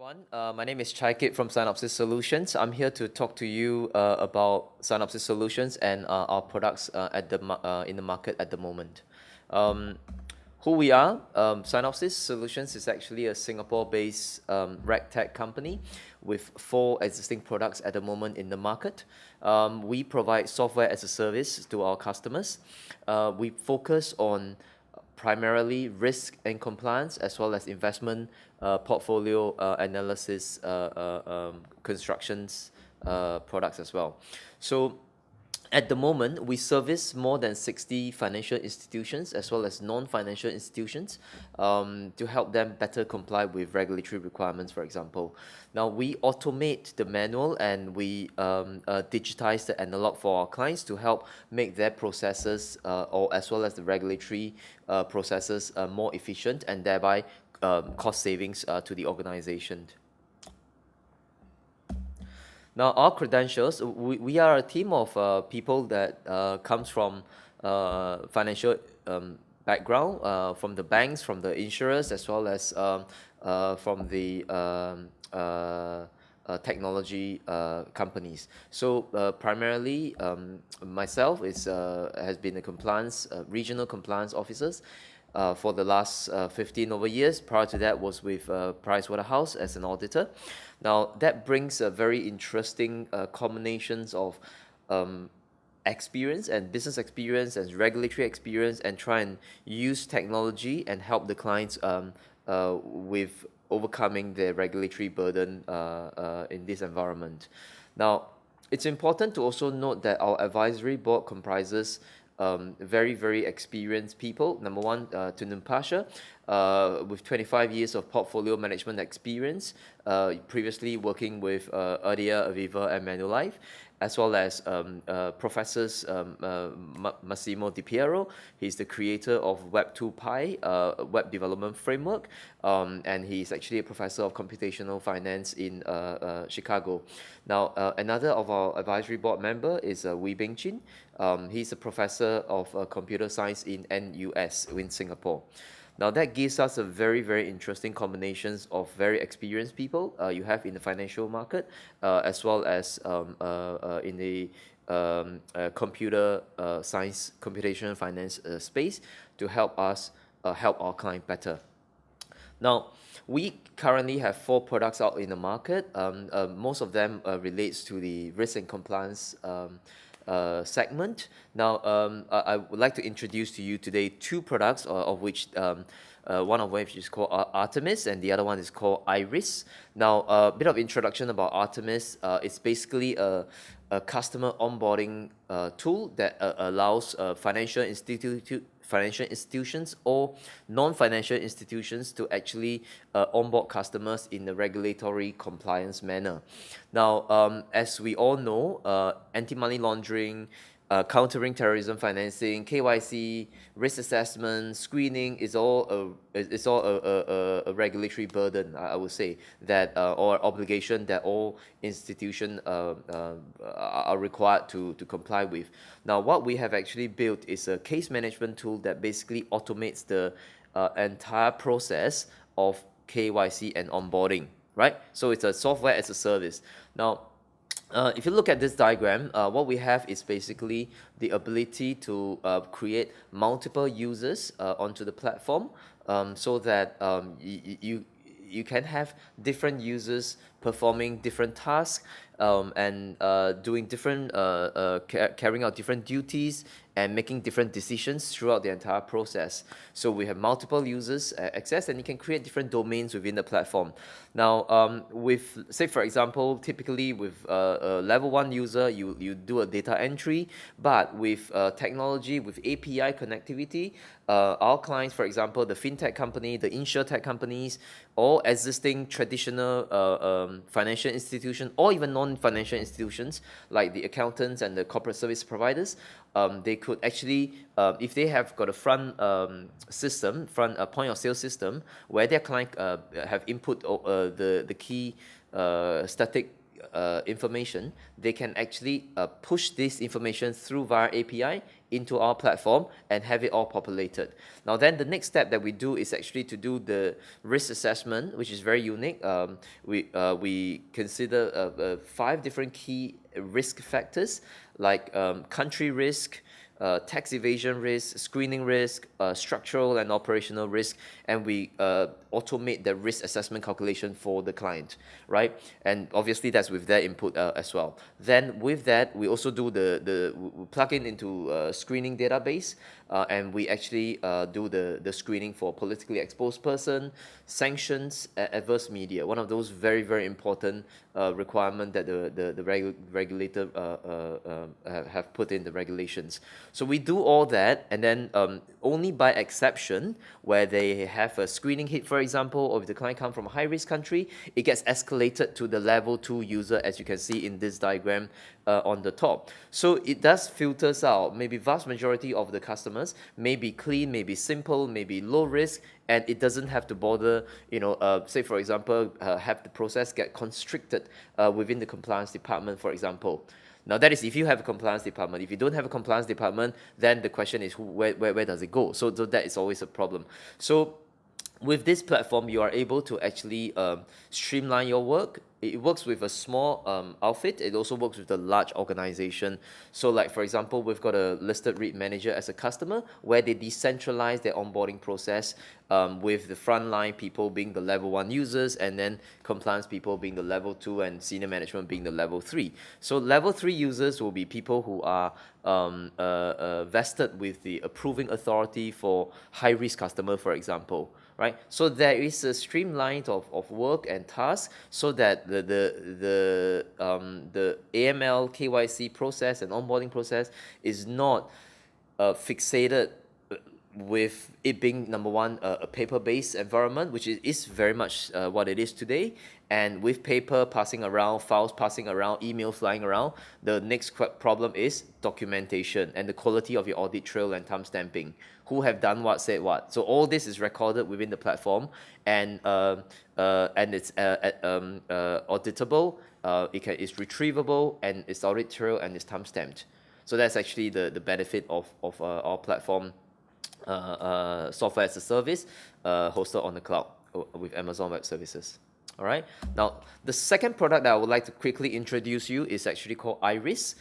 everyone. My name is Chai Kit from Cynopsis Solutions. I'm here to talk to you about Cynopsis Solutions and our products in the market at the moment. Who we are, Cynopsis Solutions is actually a Singapore-based RegTech company with 4 existing products at the moment in the market. We provide software as a service to our customers. We focus on primarily risk and compliance, as well as investment portfolio analysis constructions products as well. So at the moment, we service more than 60 financial institutions as well as non-financial institutions to help them better comply with regulatory requirements, for example. Now, we automate the manual and we digitize the analog for our clients to help make their processes or as well as the regulatory processes more efficient and thereby cost savings to the organization. Now, our credentials, we are a team of people that comes from financial background, from the banks, from the insurers, as well as from the technology companies. So primarily, myself has been a regional compliance officers for the last 15 over years. Prior to that was with Pricewaterhouse as an auditor. Now that brings a very interesting combinations of experience and business experience and regulatory experience, and try and use technology and help the clients with overcoming the regulatory burden in this environment. Now, it's important to also note that our advisory board comprises very, very experienced people. Number one, Tunun Pasha, with 25 years of portfolio management experience, previously working with Adia, Aviva, and Manulife, as well as Professors Massimo Di Piero. He's the creator of Web2Pi, web development framework, and he's actually a professor of computational finance in Chicago. Now, another of our advisory board member is Wee Beng Chin. He's a professor of computer science in NUS in Singapore. Now that gives us a very, very interesting combinations of very experienced people you have in the financial market, as well as in the computer science, computational finance space to help us help our client better. Now, we currently have 4 products out in the market. Most of them relates to the risk and compliance segment. Now, I would like to introduce to you today 2 products, of which one of which is called Artemis, and the other one is called Iris. Now, a bit of introduction about Artemis. It's basically a customer onboarding tool that allows financial institutions or non-financial institutions to actually onboard customers in a regulatory compliance manner. Now, as we all know, anti-money laundering, countering terrorism financing, KYC, risk assessment, screening is all a regulatory burden, I would say, that or obligation that all institutions are required to comply with. Now, what we have actually built is a case management tool that basically automates the entire process of KYC and onboarding, right? So it's a software as a service. Now, if you look at this diagram, what we have is basically the ability to create multiple users onto the platform, so that you can have different users performing different tasks and doing different carrying out different duties and making different decisions throughout the entire process. So we have multiple users access, and you can create different domains within the platform. Now, with, say for example, typically with a level 1 user, you do a data entry, but with technology, with API connectivity, our clients, for example, the fintech company, the InsurTech companies, or existing traditional financial institution, or even non-financial institutions like the accountants and the corporate service providers, they could actually, if they have got a front point of sale system where their client have input the key static information, they can actually push this information through via API into our platform and have it all populated. Now then the next step that we do is actually to do the risk assessment, which is very unique. We consider 5 different key risk factors, like country risk, tax evasion risk, screening risk, structural and operational risk, and we automate the risk assessment calculation for the client, right? And obviously that's with their input as well. Then with that, we also do we plug in into screening database, and we actually do the screening for politically exposed person, sanctions, adverse media. One of those very, very important requirement that the regulator have put in the regulations. So we do all that, and then only by exception, where they have a screening hit, for example, or if the client comes from a high-risk country, it gets escalated to the level 2 user, as you can see in this diagram on the top. So it does filters out maybe vast majority of the customers, maybe clean, maybe simple, maybe low risk, and it doesn't have to bother, say for example, have the process get constricted within the compliance department, for example. Now that is if you have a compliance department. If you don't have a compliance department, then the question is where does it go? So that is always a problem. So with this platform, you are able to actually streamline your work. It works with a small outfit. It also works with a large organization. So like, for example, we've got a listed REIT manager as a customer, where they decentralize their onboarding process with the frontline people being the level 1 users, and then compliance people being the level 2, and senior management being the level 3. So level 3 users will be people who are vested with the approving authority for high-risk customer, for example. Right, so there is a streamline of work and tasks, so that the AML, KYC process and onboarding process is not fixated with it being, number one, a paper-based environment, which is very much what it is today. And with paper passing around, files passing around, email flying around, the next problem is documentation and the quality of your audit trail and timestamping. Who have done what, said what. So all this is recorded within the platform, and it's auditable, it's retrievable, and it's audit trail, and it's timestamped. So that's actually the benefit of our platform, software as a service, hosted on the cloud with Amazon Web Services. All right. Now, the second product that I would like to quickly introduce you is actually called Iris.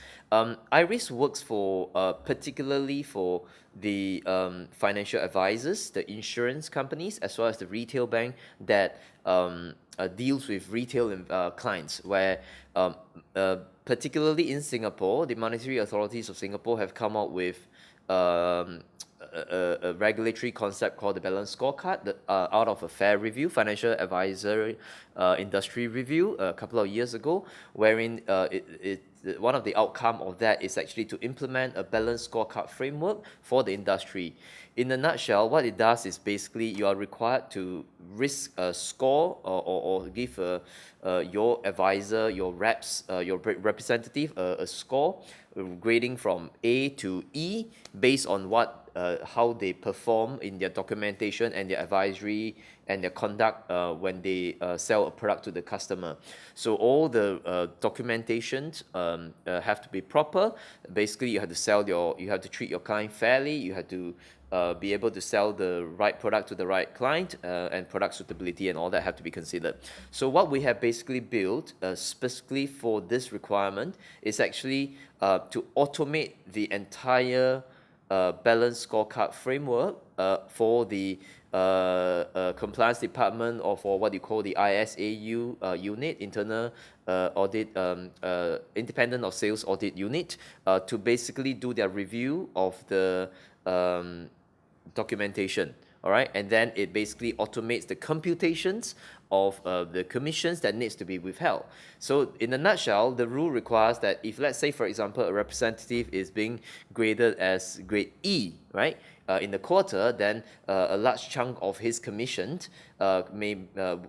Iris works for particularly for the financial advisors, the insurance companies, as well as the retail bank that deals with retail clients, where particularly in Singapore, the monetary authorities of Singapore have come out with a regulatory concept called the Balanced Scorecard out of a FAIR review, Financial Advisory Industry Review, a couple of years ago, wherein one of the outcome of that is actually to implement a balanced scorecard framework for the industry. In a nutshell, what it does is basically you are required to score or give your advisor, your reps, your representative a score grading from A to E based on how they perform in their documentation and their advisory and their conduct when they sell a product to the customer. So all the documentations have to be proper. Basically, you have to treat your client fairly. You have to be able to sell the right product to the right client, and product suitability and all that have to be considered. So what we have basically built specifically for this requirement is actually to automate the entire balanced scorecard framework for the compliance department, or for what you call the ISAU unit, internal audit, independent of sales audit unit, to basically do their review of the documentation. All right, and then it basically automates the computations of the commissions that needs to be withheld. So in a nutshell, the rule requires that if, let's say, for example, a representative is being graded as grade E, right, in the quarter, then a large chunk of his commission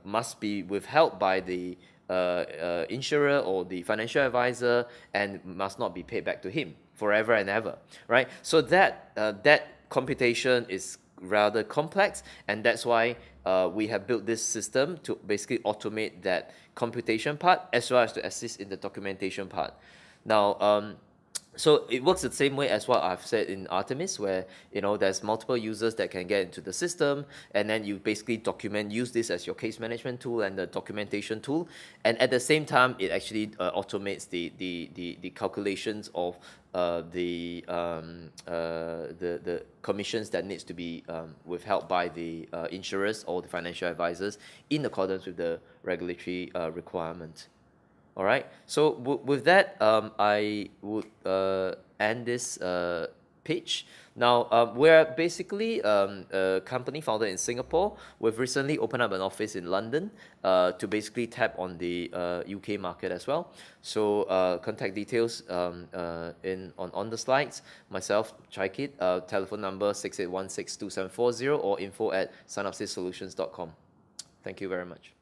must be withheld by the insurer or the financial advisor, and must not be paid back to him forever and ever, right? So that computation is rather complex, and that's why we have built this system to basically automate that computation part, as well as to assist in the documentation part. Now, So it works the same way as what I've said in Artemis, where there's multiple users that can get into the system, and then you basically use this as your case management tool and the documentation tool, and at the same time it actually automates the calculations of the commissions that needs to be withheld by the insurers or the financial advisors in accordance with the regulatory requirement. All right. So with that, I would end this pitch. Now, we're basically a company founded in Singapore. We've recently opened up an office in London to basically tap on the UK market as well. So contact details on the slides. Myself, Chaikit, telephone number 68162740 or info@synopsissolutions.com. Thank you very much.